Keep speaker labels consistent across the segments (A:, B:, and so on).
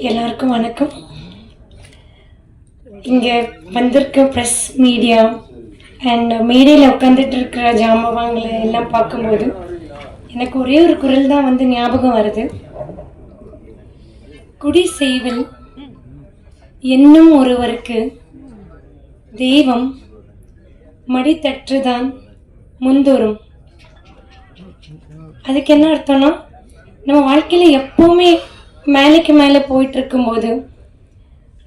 A: எல்லாருக்கும் வணக்கம். இங்கே வந்திருக்க ப்ரெஸ் மீடியா அண்ட் மேடையில் உட்காந்துட்டு இருக்கிற ஜாம்பவாங்களை எல்லாம் பார்க்கும்போது எனக்கு ஒரே ஒரு குரல் தான் வந்து ஞாபகம் வருது. குடி செய்வல் என்னும் ஒருவருக்கு தெய்வம் மடித்தற்றுதான் முந்தோறும். அதுக்கு என்ன அர்த்தம்னா, நம்ம வாழ்க்கையில் எப்போவுமே மேலேக்கு மேலே போயிட்டு இருக்கும்போது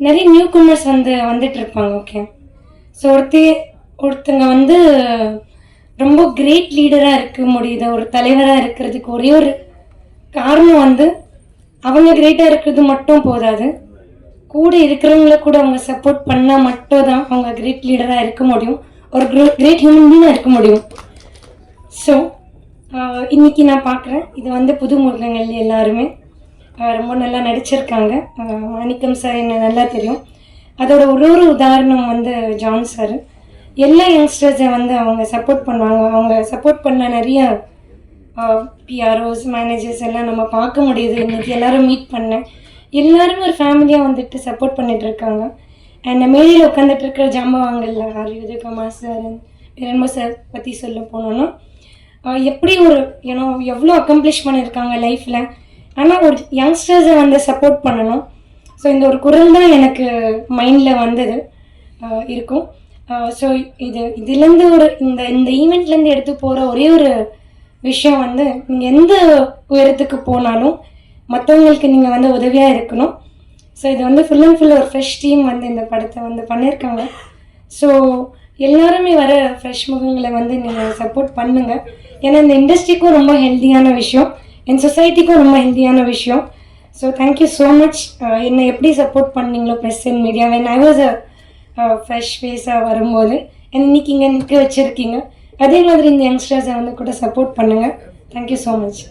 A: நிறைய நியூ கமர்ஸ் வந்துட்டு இருப்பாங்க. ஓகே, ஸோ ஒருத்தங்க வந்து ரொம்ப கிரேட் லீடராக இருக்க முடியுது, ஒரு தலைவராக இருக்கிறதுக்கு ஒரே ஒரு காரணம் வந்து அவங்க கிரேட்டாக இருக்கிறது மட்டும் போதாது, கூட இருக்கிறவங்கள கூட அவங்க சப்போர்ட் பண்ணால் மட்டும் தான் அவங்க கிரேட் லீடராக இருக்க முடியும், ஒரு கிரேட் ஹியூமன் பீனாக இருக்க முடியும். ஸோ இன்றைக்கி நான் பார்க்குறேன், இது வந்து புது முகங்கள் எல்லாருமே ரொம்ப நல்லா நடிச்சிருக்காங்க. மாணிக்கம் சார் என்ன நல்லா தெரியும். அதோட ஒரு உதாரணம் வந்து ஜான் சார். எல்லா யங்ஸ்டர்ஸை வந்து அவங்க சப்போர்ட் பண்ணுவாங்க. அவங்க சப்போர்ட் பண்ண நிறைய பிஆர்ஓஸ் மேனேஜர்ஸ் எல்லாம் நம்ம பார்க்க முடியுது. இன்றைக்கி எல்லோரும் மீட் பண்ணேன். எல்லோரும் ஒரு ஃபேமிலியாக வந்துட்டு சப்போர்ட் பண்ணிகிட்ருக்காங்க. அண்ட் மேடையில் உட்காந்துட்டு இருக்கிற ஜாம்பவாங்கல்ல உதயகுமா சார், இரண்மோ சார் பற்றி சொல்ல போனோன்னா, எப்படி ஒரு எவ்வளோ அக்கம்ப்ளிஷ் பண்ணியிருக்காங்க லைஃப்பில். ஆனால் ஒரு யங்ஸ்டர்ஸை வந்து சப்போர்ட் பண்ணணும். ஸோ இந்த ஒரு குரல் தான் எனக்கு மைண்டில் வந்தது இருக்கும். ஸோ இதுலேருந்து இந்த ஈவெண்ட்லேருந்து எடுத்து போகிற ஒரே ஒரு விஷயம் வந்து, நீங்கள் எந்த உயரத்துக்கு போனாலும் மற்றவங்களுக்கு நீங்கள் வந்து உதவியாக இருக்கணும். ஸோ இது வந்து ஃபுல் அண்ட் ஃபுல் ஒரு ஃப்ரெஷ் டீம் வந்து இந்த படத்தை வந்து பண்ணியிருக்காங்க. ஸோ எல்லாருமே வர ஃப்ரெஷ் முகங்களை வந்து நீங்கள் சப்போர்ட் பண்ணுங்கள். ஏன்னா இந்த இண்டஸ்ட்ரிக்கும் ரொம்ப ஹெல்த்தியான விஷயம், என் சொசைட்டிக்கும் ரொம்ப ஹெல்த்தியான விஷயம். So thank you so much. என்னை எப்படி சப்போர்ட் பண்ணீங்களோ press and media, when I was fresh ஃபேஸாக வரும்போது இன்னைக்கு இங்கே நிற்க வச்சுருக்கீங்க, அதே மாதிரி இந்த யங்ஸ்டர்ஸை வந்து கூட சப்போர்ட் பண்ணுங்கள். Thank you so much.